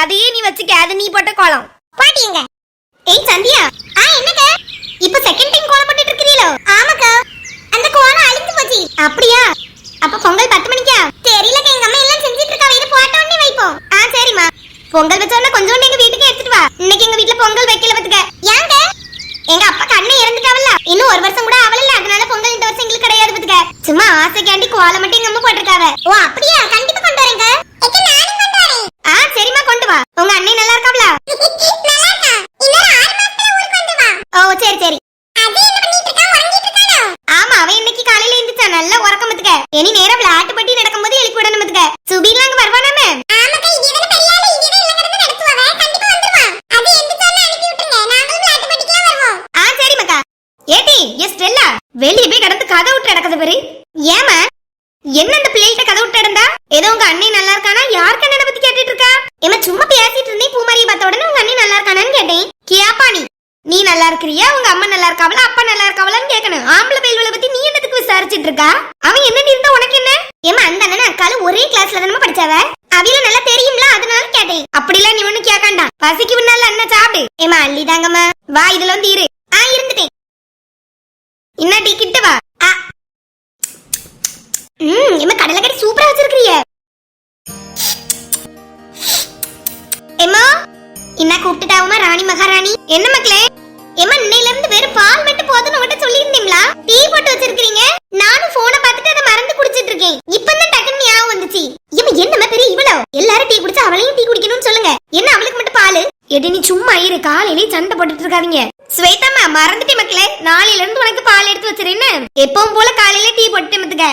அதையே நீ வச்சுக்க, அது நீ போட்ட கோலம். பாட்டிங்க. ஏய் சந்தியா, என்னங்க இப்ப செகண்ட் டைம் கோலம் போட்டுட்டு இருக்கீங்களோ? ஆமாக்கா, அந்த கோலம் அழிஞ்சு போச்சு. அப்படியா? அப்ப பொங்கல் 10 மணிக்கா? தெரியலக்கா, எங்க அம்மா எல்லாம் செஞ்சிட்டு இருக்காங்க. இது போட்ட உடனே வைப்போம். சரிம்மா. பொங்கல் வச்சோன்னா கொஞ்சோண்டு எங்க வீட்டுக்கு எடுத்துட்டு வா. இன்னைக்கு எங்க வீட்ல பொங்கல் வைக்கல பத்துக்க. ஏங்க? எங்க அப்பா கண்ணை இறந்துட்டாவல்ல, இன்னும் 1 வருஷம் கூட அவளல்ல, அதனால பொங்கல் இந்த வருஷம் எங்களுக்கு கிடையாது பத்துக்க. சும்மா ஆசைக்காண்டி கோலம் மட்டும் எங்க அம்மா போட்டிருக்காவ. ஓ அப்படியா? கண்டிப்பா கொண்டு வரேங்க. நானும் கொண்டு வரேன். சரிம்மா கொண்டு வா. உங்க அண்ணன் நல்லா இருக்காவளா? நல்லா இருக்கா. இன்னும் 6 மாசத்துல ஊருக்கு வந்து வா. ஓ சரி சரி. அது என்ன பண்ணிட்டு இருக்கா? உறங்கிட்டு இருக்கானோ? ஆமா, அவன் இன்னைக்கு காலையில எந்திரிச்சா, நல்ல உறக்கம் பத்துக்க. இனி நேரா விளையாட்டு பட்டி நடக்கும்போது எழுப்பி விடணும் பத்துக்க. சுபீர்லாம் அங்க வருவானாமே? ஆமாக்கா, இதே பெரிய ஆளு, இதே இல்ல கிடந்து நடத்துவாங்க. கண்டிப்பா வந்துருவா. அது எந்திரிச்சோன்னு அனுப்பி விட்டுருங்க. நாங்களும் விளையாட்டு பட்டிக்குலாம் வருவோம். சரி மக்கா. ஏடி ஸ்டெல்லா, வெளிய போய் கடந்து கதை விட்டு நடக்குது பாரு. ஏமா என்ன அந்த பிள்ளைகிட்ட கதை விட்டு நடந்தா? ஏதோ உங்க அண்ணி நல்லா இருக்கானா? யாருக்கு அண்ணனை பத்தி கேட்டுட்டு இருக்கா? ஏமா சும்மா பேசிட்டு இருந்தேன். பூமாரியை பார்த்த உடனே உங்க அண்ணி நல்லா இருக்கானான்னு கேட்டேன். கேப்பா நீ நல்லா இருக்கிறியா? உங்க அம்மா நல்லா இருக்காவளா? அப்பா நல்லா இருக்காவளான்னு கேட்கணும். ஆம்பளை பையல்களை பத்தி நீ என்னத்துக்கு விசாரிச்சிட்டு இருக்கா? அவன் என்ன இருந்தா உனக்கு என்ன? ஏமா அந்த அண்ணன் அக்காலும் ஒரே கிளாஸ்ல தானே படிச்சாவ, அவில நல்லா தெரியும்ல, அதனால கேட்டேன். அப்படிலாம் நீ ஒண்ணு கேட்காண்டா. பசிக்கு முன்னால அண்ணன் சாப்பிடு. ஏமா அள்ளிதாங்கம்மா, வா இதுல வந்து இரு. இருந்துட்டேன். என்ன டீ கிட்ட வா. ஏமா கடலைக்கறி சூப்பரா வச்சிருக்கிறியே. ஏமா என்ன கூப்பிட்டுட்டாவுமா ராணி மகாராணி? என்ன மக்களே? ஏமா இன்னையில இருந்து வெறும் பால் மட்டும் போதும்னு உங்ககிட்ட சொல்லியிருந்தீங்களா? டீ போட்டு வச்சிருக்கீங்க. நானும் போனை பார்த்துட்டு அதை மறந்து குடிச்சிட்டு இருக்கேன். இப்பதான் டக்குன்னு ஞாபகம் வந்துச்சு. ஏமா என்னமா பெரிய இவ்வளோ? எல்லாரும் டீ குடிச்சா அவளையும் டீ குடிக்கணும்னு சொல்லுங்க. என்ன அவளுக்கு மட்டும் பால்? எடி நீ சும்மா இரு, காலையிலே சண்டை போட்டுட்டு இருக்காதீங்க. ஸ்வேதாமா மறந்துட்டே மக்களே, நாளையில இருந்து உனக்கு பால் எடுத்து வச்சிருன்னு. எப்பவும் போல காலையில டீ போட்டு மத்துக்க.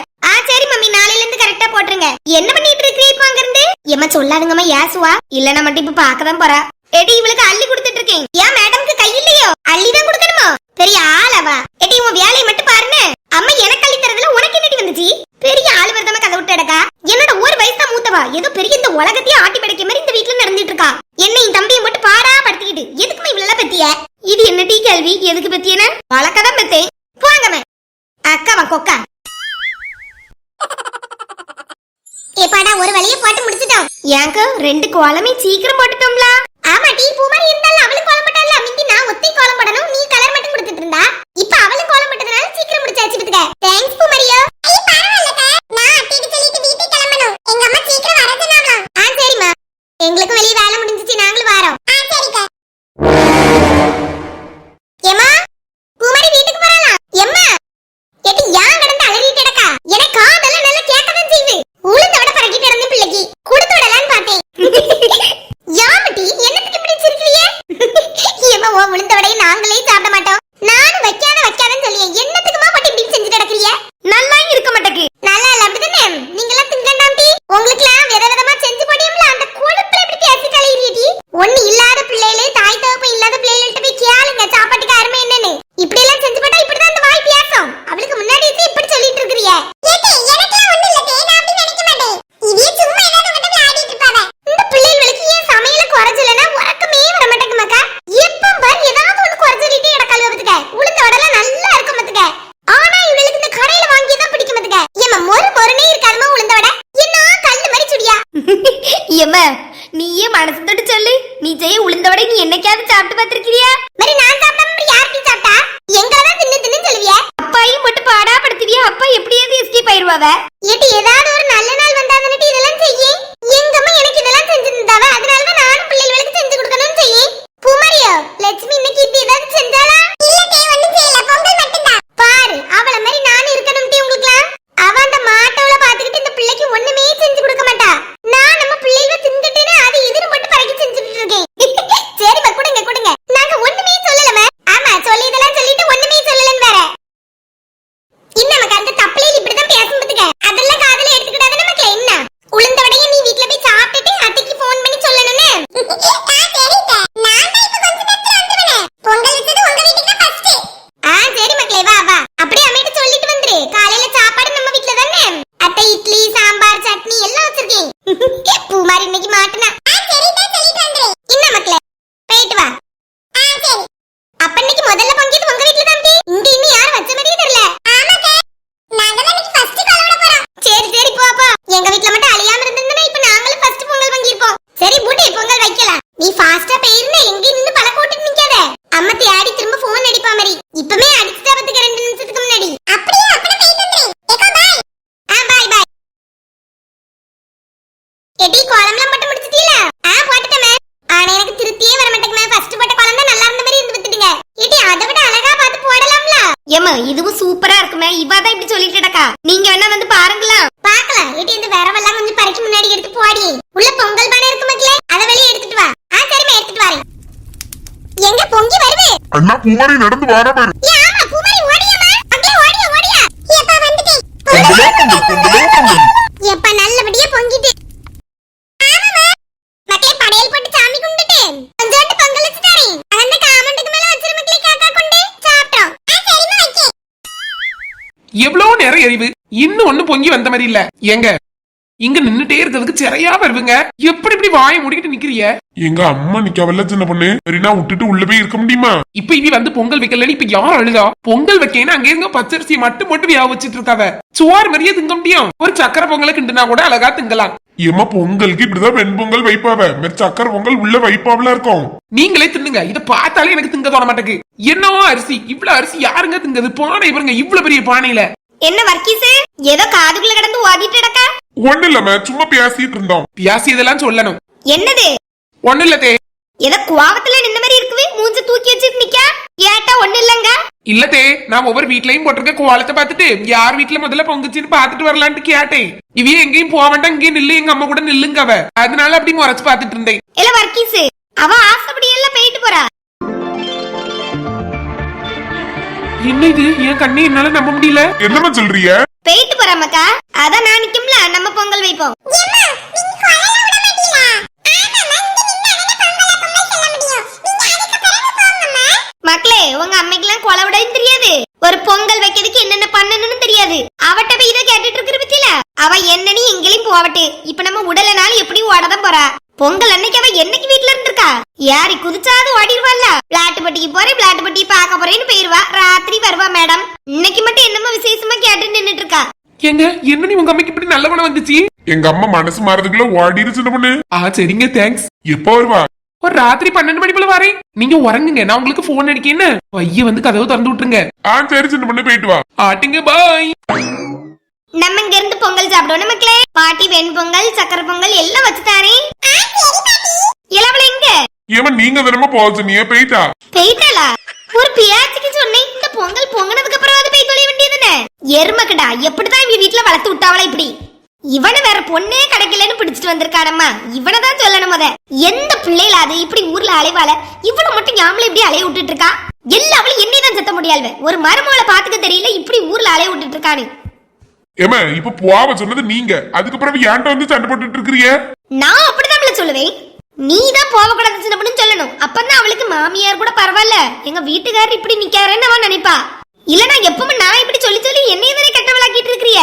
சரி மம்மி, நாளையில இருந்து கரெக்டா போட்டுருங்க. என்ன பண்ணிட்டு இருக்கீங்க இப்ப அங்க இருந்து? ஏமா சொல்லாதுங்கம்மா, யாசுவா இல்ல மட்டும் இப்ப பாக்கதான் போறா. எடி இவளுக்கு அள்ளி கொடுத்துட்டு இருக்கேன். ஏன் மேடம்க்கு கை இல்லையோ? அள்ளிதான் கொடுக்கணுமோ? பெரிய ஆளவா? எடி உன் வேலையை மட்டும் பாருன்னு. அம்மா எனக்கு அள்ளி தரதுல உனக்கு என்னடி வந்துச்சு? பெரிய ஆளு வருதமா கதை விட்டு எடுக்கா. என்னோட ஒரு வயசு தான் மூத்தவா, ஏதோ பெரிய இந்த உலகத்தையே ஆட்டி படைக்க மாதிரி இந்த வீட்டுல நடந்துட்டு இருக்கா. என்னையும் தம்பியை மட்டும் பாடா படுத்திக்கிட்டு எதுக்குமே இவ்வளவு பத்திய? இது என்ன டீ கேள்வி? எதுக்கு பத்தியன? வழக்கதான் பத்தேன். போங்கம்மா. அக்காவா கொக்கா. ஏப்பாடா ஒரு வழியை போட்டு முடிச்சிட்டோம். ஏங்க 2 கோலமே சீக்கிரம் போட்டுட்டோம்ல. ஆமா டீ பூமாரி இருந்தாலும் அவளுக்கு கோலம் போட்டால. மிந்தி நான் ஒத்தி கோலம் போடணும், நீ கலர் மட்டும் கொடுத்துட்டு இருந்தா. இப்ப அவளுக்கு கோலம் போட்டதனால சீக்கிரம் முடிச்சாச்சு பத்துக்க. தேங்க்ஸ் பூமாரியா. ஐய பரவாயில்லக்கா, நான் அட்டிட்டு சொல்லிட்டு வீட்டுக்கு கிளம்பணும். எங்க அம்மா சீக்கிரம் வர சொன்னாங்களாம். சரிம்மா, எங்களுக்கு வெளிய வேலை முடிஞ்சிச்சு, நாங்களும் வரோம். சரிக்கா. ஏமா பூமாரி வீட்டுக்கு போறலாம். எம்மா எட்டி யான் கடந்து அலறிட்டு கிடக்கா. எனக்கு காதெல்லாம் நல்லா கேட்கதான் செய்யுது. உளுந்த விட பறக்கிட்டு இருந்த பிள்ளைக்கு கொடுத்து விடலான்னு பார்த்தேன். யாமட்டி என்னத்துக்கு இப்படி சிரிக்கிறீங்க? ஏமா ஓ உளுந்த விடையை நாங்களே சாப்பிட மாட்டோம். நானும் வைக்காதன்னு சொல்லியே என்னத்துக்குமா மட்டும் இப்படி செஞ்சு கிடக்குறீங்க? நல்லா இருக்க மாட்டேக்கு. நல்லா இல்ல அப்படிதானே? நீங்க எல்லாம் திங்கண்டாம்டி. உங்களுக்கு எல்லாம் விதவிதமா செஞ்சு போடியும்ல, அந்த கொழுப்புல இப்படி பேசி கலையிறியடி. ஒண்ணு இல்லாத பிள்ளைகளே தாய் தகப்பன் இல்லாத பிள்ளைகள்ட்ட போய் கேளுங்க சாப்பாட்டுக்கு அருமை என்னன்னு. இப்படி எல்லாம் செஞ்சு போட்டா இப்படிதான் அந்த வாய் பேசும். அவளுக்கு முன்னாடி இப்படி சொல்லிட்டு இருக்கிறீங்க. நீயே மனசு தொட்டு சொல்லு, நீ செய்ய உளுந்த வடை நீ என்னைக்காவது சாப்பிட்டு பார்த்திருக்கியா? மாதிரி நான் சாப்பிடாம யாருக்கு சாப்பிட்டா? எங்கதான் தின்னு சொல்லுவியா? அப்பாயும் மட்டும் பாடா படுத்துவியா? அப்பா எப்படியாவது எஸ்கேப் ஆயிருவாவ. ஏட்டி ஏதாவது ஒரு நல்ல நாள் வந்தாதானே இதெல்லாம் செய்யே. எங்கம்மா எனக்கு இதெல்லாம் செஞ்சு தந்தாவ, அதனாலதான் நானும் பிள்ளைகளுக்கு செஞ்சு கொடுக்கணும்னு செய்யே. பூமாரியோ லட்சுமி இன்னைக்கு இப்படி ஏதாவது செஞ்சாளா? இல்ல தே, ஒண்ணும் செய்யல, பொங்கல் மட்டும்தான். பாரு அவள மாதிரி நானும் இருக்கணும் டி உங்களுக்குலாம். அவ அந்த மாட்டவள பாத்துக்கிட்டு இந்த பிள்ளைக்கு ஒண்ணுமே செஞ்சு கொடுக்க மாட்டா. நான் நம்ம பிள்ளைகளை தின்னுட்டேனே அது இதுன்னு போட்டு பறக்கி செஞ்சுட்டு இருக்கேன். சரிம்மா கொடுங்க. நாங்க ஒண்ணுமே சொல்லலமே. ஆமா சொல்லியதெல்லாம் சொல்லிட்டு ஒண்ணுமே சொல்லலன்னு வேற. இன்னமக்கு அந்த தப்பிலே இப்படிதான் பேசும் பத்துக்க. அதெல்லாம் காதுல எடுத்துக்கிட்டாதானே மக்களே. என்ன உளுந்த வடைய நீ வீட்ல போய் சாப்பிட்டுட்டு அத்தைக்கு ஃபோன் பண்ணி சொல்லணும்னு. பொங்கல் வச்சது உங்க வீட்டுக்கு தான் ஃபர்ஸ்ட். சரி மக்களே, வா அப்படியே அம்மிட்ட சொல்லிட்டு வந்துரு. காலையில சாப்பாடு நம்ம வீட்ல தானே. அத்தை இட்லி சாம்பார் சட்னி எல்லாம் வச்சிருக்கேன். பூமாரி இன்னைக்கு மாட்டுனா. சரிடா சொல்லிட்டு வந்துரு. இன்ன மக்களே போயிட்டு வா. சரி. அப்ப இன்னைக்கு முதல்ல பொங்கியது உங்க வீட்ல தான் டி. இங்க இன்னும் யாரும் வச்ச மாதிரியே தெரியல. ஆமாக்கா, நாங்க தான் இன்னைக்கு ஃபர்ஸ்ட் கொலவட போறோம். சரி போ. எங்க வீட்ல மட்டும் அழியாம இருந்திருந்தா இப்ப நாங்களும் ஃபர்ஸ்ட் பொங்கல் பொங்கிருப்போம். சரி பூட்டி பொங்கல் வை. ஏமா இதுவும் சூப்பரா இருக்குமே, இவாதான் இப்படி சொல்லிட்டுடக்கா. நீங்க வேணா வந்து பாருங்களா? பாக்கலாம். ஏடி இந்த வரவெல்லாம் கொஞ்சம் பறிக்கு முன்னாடி எடுத்து போடி. உள்ள பொங்கல் பானை இருக்கு மக்களே, அத வெளிய எடுத்துட்டு வா. சரிமா எடுத்துட்டு வரேன். எங்க பொங்கி வருது? அண்ணா பூமாரி நடந்து வார பாரு. ஆமா பூமாரி ஓடியாமா. அங்கே ஓடியா ஓடியா. ஏப்பா வந்துட்டேன். ஏப்பா நல்லபடியா பொங்கிட்டு. ஆமாமா. மக்களே படையல் போட்டு சாமி கும்பிட்டுட்டேன். கொஞ்சோண்டு பொங்கல் வச்சு தரேன். அந்த காமண்டுக்கு மேல வச்சிரு மக்களே, காக்கா கொண்டு சாப்பிட்டோம். சரிமா வைக்கே. எவ்வளவு நேரம் எரிவு இன்னும் ஒண்ணு பொங்கி வந்த மாதிரி இல்ல. எங்க இங்க நின்னுட்டே இருக்கிறதுக்கு சிறையா வருவீங்க. எப்படி இப்படி வாயை முடிக்கிட்டு நிக்கிறிய? எங்க அம்மா நிக்கவல்ல சின்ன பொண்ணு. சரினா விட்டுட்டு உள்ள போய் இருக்க முடியுமா? இப்ப இவ வந்து பொங்கல் வைக்கலன்னு இப்ப யார் அழுதா? பொங்கல் வைக்கணும் அங்க இருங்க பச்சரிசி மட்டும் போட்டு வியா வச்சிட்டு இருக்காவ. சோறு மாதிரியே திங்க முடியும்? ஒரு சக்கரை பொங்கலை கிண்டுனா கூட அழகா திங்கலாம். ஏமா பொங்கலுக்கு இப்படிதான் வெண்பொங்கல் வைப்பாவ. சக்கரை பொங்கல் உள்ள வைப்பாவல இருக்கும். நீங்களே தின்னுங்க. இத பார்த்தாலே எனக்கு திங்க தோண மாட்டேங்குது. என்னவோ அரிசி, இவ்வளவு அரிசி யாருங்க திங்கது? பானை பாருங்க, இவ்வளவு பெரிய பானையில. என்ன வர்க்கீஸ், ஏதோ காதுக்குள்ள கிடந்து ஓதிட்டுடக்கா? ஒண்ணு இல்ல சும்மா பேசிட்டு இருந்தோம். பியாசி இதெல்லாம் சொல்லணும். என்னது? ஒண்ணு இல்லதே. ஏதோ குவாவத்துல நின்ன மாதிரி இருக்குவே, மூஞ்சி தூக்கி வச்சிட்டு நிக்கா. ஏட்டா ஒண்ணு இல்லங்க. இல்லதே, நான் ஒவ்வொரு வீட்லயும் போட்டிருக்க கோலத்தை பார்த்துட்டு யார் வீட்டுல முதல்ல பொங்குச்சுன்னு பாத்துட்டு வரலான்ட்டு கேட்டேன். இவையே எங்கேயும் போக வேண்டாம், இங்கேயும் நில்லு, எங்க அம்மா கூட நில்லுங்க அவ. அதனால அப்படி முறைச்சு பாத்துட்டு இருந்தேன். இல்ல வர்க்கீஸ், அவ ஆசைப்படி எல்லாம் போயிட்டு போறா. என்ன இது? என் கண்ணே என்னால நம்ப முடியல. என்னமா சொல்றீங்க? போயிட்டு போறாமக்கா. அதான் நான் நிக்கும்ல, நம்ம பொங்கல் வைப்போம். மக்களே, உங்க அம்மைக்கெல்லாம் கொலை விடவும் தெரியாது, ஒரு பொங்கல் வைக்கிறதுக்கு என்னென்ன பண்ணணும்னு தெரியாது. அவட்ட போய் இதை கேட்டுட்டு இருக்கிற பத்தியில அவ என்னன்னு எங்கேயும் போவட்டு. இப்ப நம்ம உடலனாலும் எப்படி ஓடதான் போறா. பொங்கல் அன்னைக்கு அவ என்னைக்கு வீட்டுல இருந்திருக்கா? யாரி குதிச்சாது ஓடிடுவாள்ல. பிளாட்டு பட்டிக்கு போறேன், பிளாட்டு பட்டி பாக்க போறேன்னு போயிருவா. ராத்திரி வருவா மேடம். இன்னைக்கு மட்டும் என்னமோ விசேஷமா கேட்டு நின்னுட்டு இருக்கா. எங்க என்ன நீ உங்க அம்மைக்கு இப்படி நல்ல குணம் வந்துச்சு? எங்க அம்மா மனசு மாறதுக்குள்ள ஓடிரு சின்ன பொண்ணு. சரிங்க, தேங்க்ஸ். எப்போ வருவா? ஒரு ராத்திரி 12 மணி போல வரேன். நீங்க உறங்குங்க, நான் உங்களுக்கு போன் அடிக்கேன்னு. பைய வந்து கதவு திறந்து விட்டுருங்க. சரி சின்ன பொண்ணு போயிட்டு வா. ஆட்டுங்க, பாய். நம்ம இங்க இருந்து பொங்கல் சாப்பிடுவோம் மக்களே. பாட்டி வெண் பொங்கல், சக்கரை பொங்கல் எல்லாம் வச்சு தாரேன். இளவல எங்க? ஏமா நீங்க தினமா போக சொன்னீங்க, போயிட்டா? போயிட்டாளா? ஒரு பியாச்சிக்கு சொன்னேன், இந்த பொங்கல் பொங்கினதுக்கு அப்புறம் அது போய் தொலை வேண்டியதுன்னு. எருமக்கடா, எப்படிதான் இவ வீட்டுல வளர்த்து விட்டாவளா இப்படி? இவனை வேற பொண்ணே கிடைக்கலன்னு பிடிச்சிட்டு வந்திருக்காடம்மா. இவனதான் சொல்லணும். முத எந்த பிள்ளைல அது இப்படி ஊர்ல அலைவாள, இவனை மட்டும் ஞாபகம் இப்படி அலைய விட்டுட்டு இருக்கா. எல்லாவளும் என்னைதான் சத்த முடியாள்வ. ஒரு மருமகளை பாத்துக்க தெரியல, இப்படி ஊர்ல அலைய விட்டுட்டு இருக்கானு. ஏமா இப்ப போவ சொன்னது நீங்க, அதுக்கப்புறம் ஏன்ட்ட வந்து சண்டை போட்டுட்டு இருக்கிறீங்க? நான் அப்படிதான் சொல்லுவேன். நீதான் போக கூடாது சின்ன பொண்ணு சொல்லணும். அப்பதான் அவளுக்கு மாமியார் கூட பரவாயில்ல, எங்க வீட்டுக்காரர் இப்படி நிக்காருன்னு அவன் நினைப்பா. இல்லனா எப்பவுமே நான் இப்படி சொல்லி சொல்லி என்னைய தானே கெட்டவளாக்கிட்டு இருக்கிறிய.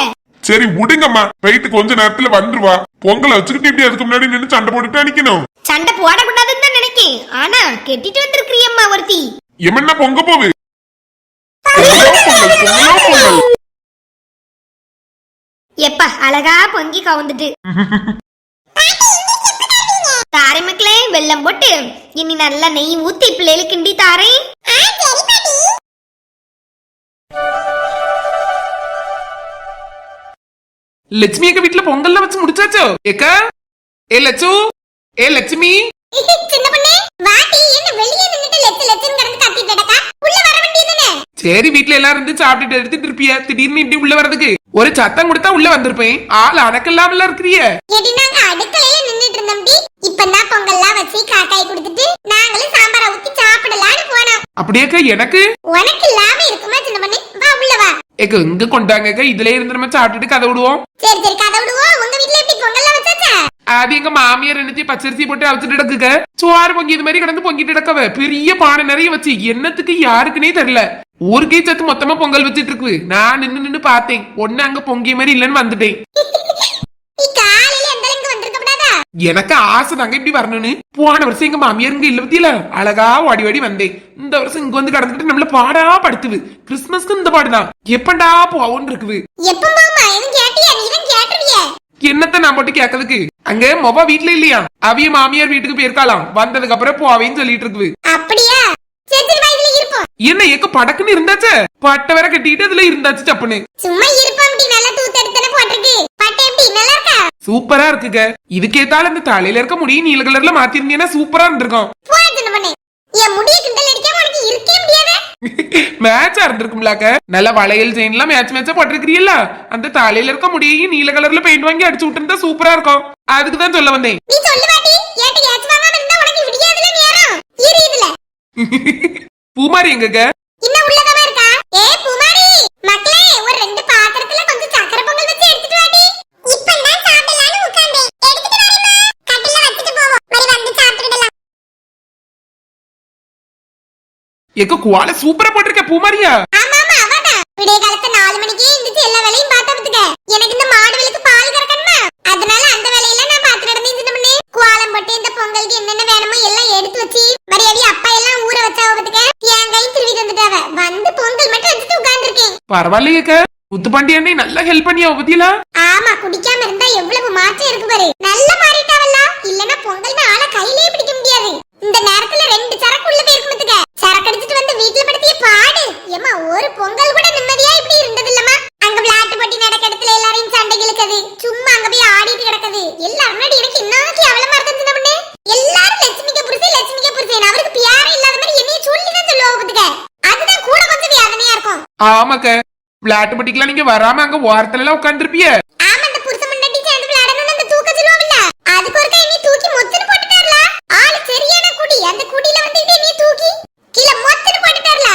சரி விடுங்கம்மா, போயிட்டு கொஞ்ச நேரத்துல வந்துருவா. பொங்கலை வச்சுக்கிட்டு இப்படி அதுக்கு முன்னாடி நின்று சண்டை போட்டுட்டு நிக்கணும். சண்டை போடக்கூடாதுன்னு தான் நினைக்கேன். ஆனா கெட்டிட்டு வந்திருக்கிறியம்மா ஒருத்தி. எமன்னா பொங்க போவு. பொங்கல் எப்ப அழகா பொங்கி கவுந்துட்டு தாரை மக்களே. வெல்லம் போட்டு இனி நல்லா நெய் ஊத்தி பிள்ளைகளுக்கு கிண்டி தாரேன். லட்சுமி எங்க வீட்டுல பொங்கல்லாம் வச்சு முடிச்சாச்சோ? ஏக்கா, ஏ லட்சு, ஏ லட்சுமி. சின்ன பொண்ணே வாடி. என்ன வெளியே நின்னுட்டு லெச்சு லெச்சுன்னு கிடந்து கத்திட்டு இருக்கா? உள்ள வர வேண்டியதுதானே? சரி, வீட்டுல எல்லாரும் இருந்து சாப்பிட்டுட்டு எடுத்துட்டு இருப்பியா? திடீர்னு இப்படி உள்ள வரதுக்கு ஒரு சத்தம் கொடுத்தா உள்ள வந்திருப்பேன். ஆள் அடக்கல்லாம இருக்கிறிய. ஏடி நாங்க அடுக்கலையில நின்னுட்டு இருந்தோம்டி. இப்பதான் பொங்கல்லாம் வச்சு காக்காய் கொடுத்துட்டு நாங்களும் சாம்பார ஊத்தி சாப்பிடலாம்னு போனோம். அப்படியேக்கா, எனக்கு உனக்கு இல்லாம இருக்குமா சின்ன பொண்ணே? வா உள்ள வா. ஏக்கா இங்க கொண்டாங்க, இதுல இருந்து நம்ம சாப்பிட்டுட்டு கதை விடுவோம். சரி சரி கதை விடுவோம். உங்க வீட்டுல எப்படி பொங்கல்லாம் வச்சாச்சா? அது எங்க மாமியார் என்னத்தி பச்சரிசி போட்டு அவிச்சுட்டு கிடக்குங்க. சோறு பொங்கி இது மாதிரி கிடந்து பொங்கிட்டு கிடக்கவ. பெரிய பானை நிறைய வச்சு என்னத்துக்கு யாருக்குன்னே தெரியல. ஊருக்கே சத்து மொத்தமா பொங்கல் வச்சிட்டு இருக்கு. நான் நின்னு பார்த்தேன். ஒண்ணு அங்க பொங்கிய மாதிரி இல்லன்னு வந்துட்டேன். எனக்கு ஆசை தாங்க இப்படி வரணும்னு. போன வருஷம் எங்க மாமியார் இங்க இல்ல பத்தியில அழகா ஓடி ஓடி வந்தேன். இந்த வருஷம் இங்க வந்து கடந்துட்டு நம்மள பாடா படுத்துது. கிறிஸ்துமஸ்க்கு இந்த பாடுதான். எப்பண்டா போவோன்னு இருக்குது. என்னத்த நான் போட்டு கேட்கறதுக்கு? அங்க மொபா வீட்டுல இல்லையா, அவிய மாமியார் வீட்டுக்கு போயிருக்காளாம். வந்ததுக்கு அப்புறம் போவேன்னு சொல்லிட்டு இருக்குது. அப்படியா? என்ன ஏக்க படக்குன்னு இருந்தாச்சே, பட்டை வேற கட்டிட்டு அதுல இருந்தாச்சு சப்புன்னு. சும்மா இருப்போம். நல்லா தூத்தெடுத்து போட்டிருக்கு. பட்டை எப்படி நல்லா இருக்கா? சூப்பரா இருக்குங்க. இதுக்கேத்தால இந்த தலையில இருக்க முடியும் நீல கலர்ல மாத்திருந்தீங்கன்னா சூப்பரா இருந்திருக்கும். என் முடிய கிண்டல் அடிக்காம உனக்கு இருக்கே முடியாது. மேட்சா இருந்திருக்கும்லாக்க. நல்ல வளையல் செயின் எல்லாம் மேட்சா போட்டிருக்கிறீல்ல, அந்த தலையில இருக்க முடியையும் நீல கலர்ல பெயிண்ட் வாங்கி அடிச்சு விட்டுருந்தா சூப்பரா இருக்கும். அதுக்குதான் சொல்ல வந்தேன். நீ சொல்லு பாட்டி, ஏட்ட ஏச்சு வாங்காம இருந்தா உனக்கு விடியாதுல நேரம். இரு இதுல. பூமாரி எங்கங்க? இன்னும் உள்ளதா இருக்கா? ஏ பூமாரி, மக்களே ஒரு ரெண்டு பாத்திரத்துல கொஞ்சம் சக்கரை பொங்கல் வச்சு எடுத்துட்டு வாடி. இப்பதான் சாப்பிடலாம்னு உட்கார்ந்தேன். எடுத்துட்டு வரேம்மா. கட்டில வச்சிட்டு போவோம். மரி வந்து சாப்பிட்டுடலாம். எங்க குவால சூப்பரா போட்டிருக்க பூமாரியா. ஆமா ஆமா அவதான். விடிய காலத்து 4 மணிக்கே எந்திரிச்சு எல்லா வேலையும் பார்த்தா பாத்துக்க. எனக்கு இந்த மாடுகளுக்கு பால் கறக்கணுமா, அதனால அந்த வேலையெல்லாம் நான் பார்த்துட்டு இருந்தேன். சின்ன பண்ணு கோலம் போட்டு இந்த பொங்கலுக்கு என்னென்ன வேணுமோ எல்லாம் எடுத்து வச்சு மரியாதை அப்பா எல்லாம் ஊற வச்சாவ பாத்துக்க. தேங்காயும் திருவி தந்துட்டாவ. வந்து பொங்கல் மட்டும் வச்சுட்டு உட்கார்ந்துருக்கேன். பரவாயில்லையேக்க, முத்துப்பாண்டி அண்ணே நல்லா ஹெல்ப் பண்ணியா பத்தியலா. ஆமா, குடிக்காம இருந்தா எவ்வளவு மாற்றம் இருக்கு பாரு. நல்ல மாறிட்டாவல்ல. இல்லனா பொங்கல்னா ஆள கையிலேயே பிடிக்க முடியாது. இந்த நேரத்துல 2 சரக்கு உள்ள போய் இருக்குமத்துக்க. சரக்கு அடிச்சிட்டு வந்து வீட்ல படுத்திய பாடு. ஏமா ஒரு பொங்கல் கூட நிம்மதியா இப்படி இருந்தது இல்லமா. அங்க விளையாட்டு போட்டி நடக்க இடத்துல எல்லாரையும் சண்டை இழுக்குது. சும்மா அங்க போய் ஆடிட்டு கிடக்குது. எல்லாரும் முன்னாடி எனக்கு இன்னைக்கு அவலமா இருந்துச்சு நம்மனே. எல்லாரும் லட்சுமிக்கு புருஷன் அவருக்கு பியாரே இல்லாத மாதிரி என்னைய சொல்லி தான் சொல்லுவாங்க பாத்துக்க. அதுதான் கூட கொஞ்சம் வேதனையா இருக்கும். ஆமாக்க, விளையாட்டு பட்டிக்கலாம் நீங்க வராம அங்க ஓரத்துல எல்லாம் உட்காந்துருப்பிய. ஆமா, அந்த புருஷன் முன்னாடி சேர்ந்து விளையாடணும்னு அந்த தூக்க சொல்லுவாங்கல்ல, அதுக்கு ஒருக்கா என்னைய தூக்கி மொத்தன்னு போட்டுட்டார்ல. ஆளு சரியான குடி. அந்த குடியில வந்து என்னைய தூக்கி கீழ மொத்தன்னு போட்டுட்டார்ல.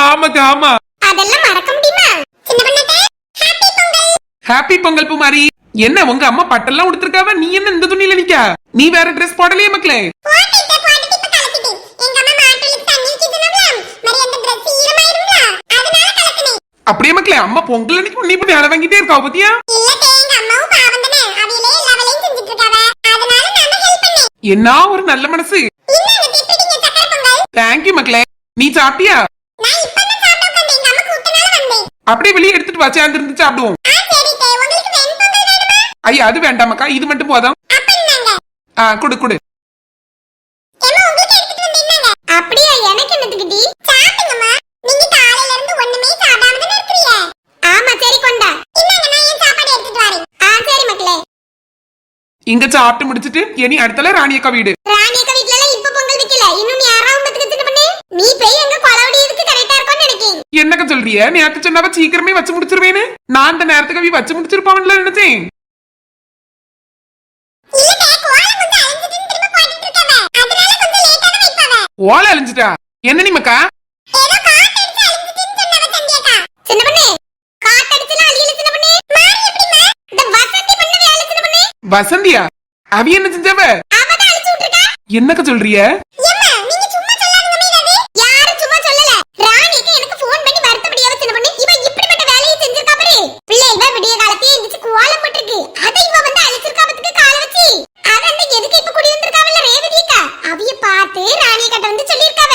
ஆமாக்க ஆமா. அதெல்லாம் மறக்க முடியுமா? சின்ன பண்ணட்டே ஹாப்பி பொங்கல். ஹாப்பி பொங்கல் பூமாரி. என்ன உங்க அம்மா பட்டெல்லாம் உடுத்திருக்காவ, நீ என்ன இந்த துணியில நிக்க? நீ வேற ட்ரெஸ் போடலையே மக்களே. போட்டுட்டு இப்ப கலக்கிட்டேன். எங்க அம்மா மாட்டுக்கு தண்ணி ஊத்தினால மரி அந்த Dress ஈரமாயிரும்ல, அதனால கலக்கினேன். அப்படியே மக்களே, அம்மா பொங்கல் அன்னைக்கு நீ இப்ப வேலை வாங்கிட்டே இருக்கா பத்தியா? இல்ல எங்க அம்மாவும் பாவம் தானே, அவிலே எல்லா வேலையும் செஞ்சிட்டு இருக்காவ. அதனால நான் ஹெல்ப் பண்ணேன். என்ன ஒரு நல்ல மனசு. இன்னங்க திப்பிடிங்க சக்கரை பொங்கல். தேங்க்யூ மக்களே. நீ சாப்பிட்டியா? நான் இப்பதான் சாப்பிட உட்கார்ந்தேன். எங்க அம்மா கூப்பிட்டனால வந்தேன். அப்படியே வெளியே எடுத்துட்டு வச்சு இருந்து சாப்பிடுவோம். சரி தே, உங்களுக்கு வெண்பொங்கல் வேணுமா? ஐயா அது வேண்டாமக்கா, இது மட்டும் போதும். அப்ப என்னங்க? குடு குடு. ஏமா உங்களுக்கு எடுத்துட்டு வந்தேன்னாங்க. அப்படியே எனக்கு என்னதுக்குடி? சாப்பிடுங்கம்மா. நீங்க காலையில இருந்து ஒண்ணுமே சாப்பிடாம தான இருக்கீங்க. ஆமா சரி கொண்டா. இன்னங்க நான் என் சாப்பாடு எடுத்துட்டு வரேன். சரி மக்களே. இங்க சாப்பிட்டு முடிச்சிட்டு இனி அடுத்தல ராணியக்கா வீடு. ராணியக்கா வீட்ல எல்லாம் இப்ப பொங்கல் வைக்கல. இன்னும் நீ யாராவது பத்துக்கு சின்ன பண்ணு. நீ போய் எங்க கொலவடியதுக்கு கரெக்ட்டா இருக்கும்னு நினைக்கிறேன். என்னக்க சொல்றிய? நேத்து சொன்னவ சீக்கிரமே வச்சு முடிச்சிருவேன்னு. நான் அந்த நேரத்துக்கு வச்சு முடிச்சிருப்பான்ல நினைச்சேன். இல்ல கோலம் கொஞ்சம் அழிஞ்சிட்டு திரும்ப போட்டுட்டு இருக்காவ. அதனால கொஞ்சம் லேட்டா தான் வைப்பாவ. ஓலை அழிஞ்சிட்டா? என்ன நிமக்கா? ஏதோ காத்தடிச்சு அழிஞ்சிட்டுன்னு சொன்னவ சந்தியாக்கா. சின்ன பண்ணு காத்தடிச்சுலாம் அழியல சின்ன பண்ணு. மாறி எப்படிமா? இந்த வசந்தி பண்ண வேலை சின்ன பண்ணு. வசந்தியா? அவ என்ன செஞ்சவ? அவதான் அழிச்சு விட்டுருக்கா. என்னக்க சொல்றிய? ஏம்மா நீங்க சும்மா சொல்லாதீங்க மீனாது. யாரும் சும்மா சொல்லல. ராணிக்கு எனக்கு ஃபோன் பண்ணி வருத்தப்படியாவ சின்ன பண்ணு. இவ இப்படிப்பட்ட வேலையை செஞ்சிருக்கா பாரு. பிள்ளைங்க விடிய காலத்தே எந்திச்சு கோலம் போட்டுருக்கு. அத இவ வந்து அழிச்சிருக்கா பத்துக்கு கால வச்சு. அத அந்த எதுக்கு இப்ப குடி வந்திருக்காவல்ல ரேவதியக்கா. அவிய பார்த்து ராணிய கிட்ட வந்து சொல்லிருக்காவ.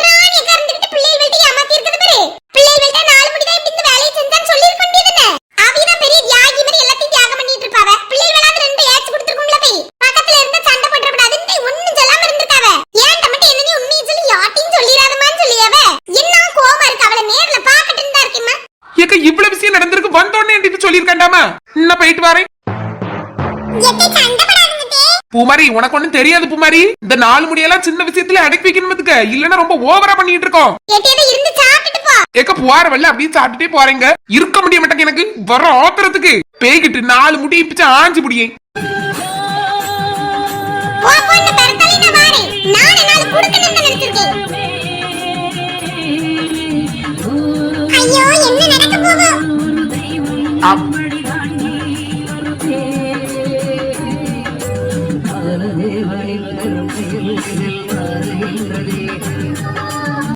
ராணிய கறந்துக்கிட்டு பிள்ளைகள்ட்ட ஏமாத்தி இருக்குது பாரு. பிள்ளைகள்ட்ட 4 மணி தான் இப்படி இந்த வேலையை செஞ்சான்னு சொல்லிருக்க வேண்டியதுன்னு. அவிய பெரிய தியாகி மாதிரி எல்லாத்தையும் தியாகம் பண்ணிட்டு இருப்பாவ. பிள்ளைகளாவது 2 ஏச்சு கொடுத்துருக்கும்ல போய். பக்கத்துல இருந்து சண்டை போட்டுறக்கூடாதுன்னு ஒண்ணும் சொல்லாம இருந்திருக்காவ. ஏன் தம்பிட்ட என்ன நீ உண்மையை சொல்லி யார்ட்டையும் சொல்லிடாதமான்னு சொல்லியாவ. என்ன கோவமா இருக்கு அவளை நேர்ல பாக்கட்டுன்னு தான் இருக்கேம்மா. ஏக்க இவ்வளவு விஷயம் நடந்திருக்கு, வந்தோடனே என்கிட்ட சொல்லிருக்காண்டாமா? நான் போயிட்டு வரேன். எத்தை சண்டை போடாதீங்க. பூமாரி உனக்கு ஒண்ணும் தெரியாது பூமாரி. இந்த 4 முடியெல்லாம் சின்ன விஷயத்துல அடக்கி வைக்கணும்னுக்க, இல்லன்னா ரொம்ப ஓவரா பண்ணிட்டு இருக்கோம். எத்தையத இருந்து சாப்பிட்டுட்டு போ. ஏக்க போற வல்ல அப்படியே சாப்பிட்டுட்டே போறீங்க. இருக்க முடிய மாட்டேங்க எனக்கு வர ஆத்திரத்துக்கு. பேய்கிட்டு 4 முடி பிச்சு ஆஞ்சு முடியே. போ போ இந்த பெரத்தலி நான் வாரேன். நானே 4 குடுக்கணும்னு நினைச்சிருக்கேன். ஐயோ என்ன நடக்க போகுது?